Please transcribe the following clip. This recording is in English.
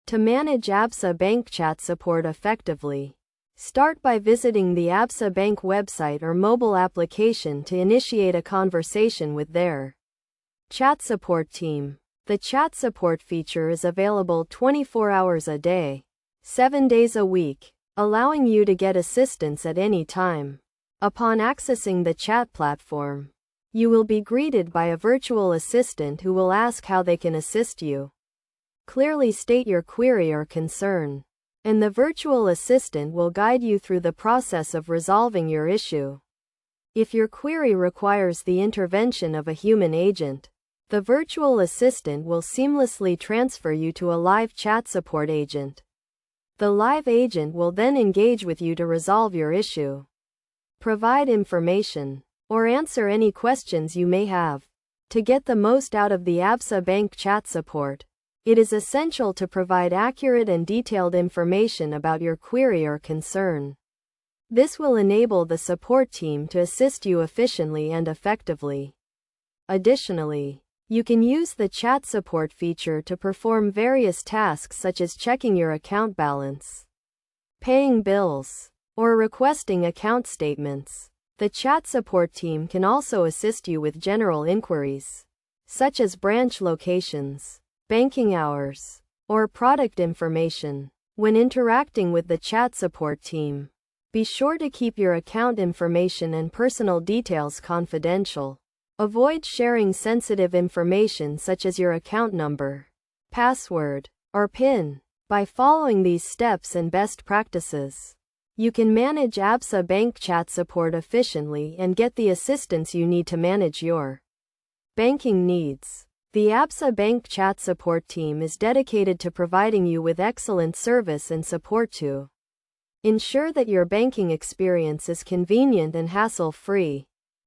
To manage Absa Bank chat support effectively, start by visiting the Absa Bank website or mobile application to initiate a conversation with their chat support team. The chat support feature is available 24 hours a day, 7 days a week, allowing you to get assistance at any time. Upon accessing the chat platform, you will be greeted by a virtual assistant who will ask how they can assist you. Clearly state your query or concern, and the virtual assistant will guide you through the process of resolving your issue. If your query requires the intervention of a human agent, the virtual assistant will seamlessly transfer you to a live chat support agent. The live agent will then engage with you to resolve your issue, provide information, or answer any questions you may have. To get the most out of the Absa Bank chat support, it is essential to provide accurate and detailed information about your query or concern. This will enable the support team to assist you efficiently and effectively. Additionally, you can use the chat support feature to perform various tasks such as checking your account balance, paying bills, or requesting account statements. The chat support team can also assist you with general inquiries, such as branch locations, banking hours, or product information. When interacting with the chat support team, be sure to keep your account information and personal details confidential. Avoid sharing sensitive information such as your account number, password, or PIN. By following these steps and best practices, you can manage Absa Bank chat support efficiently and get the assistance you need to manage your banking needs. The Absa Bank chat support team is dedicated to providing you with excellent service and support to ensure that your banking experience is convenient and hassle-free.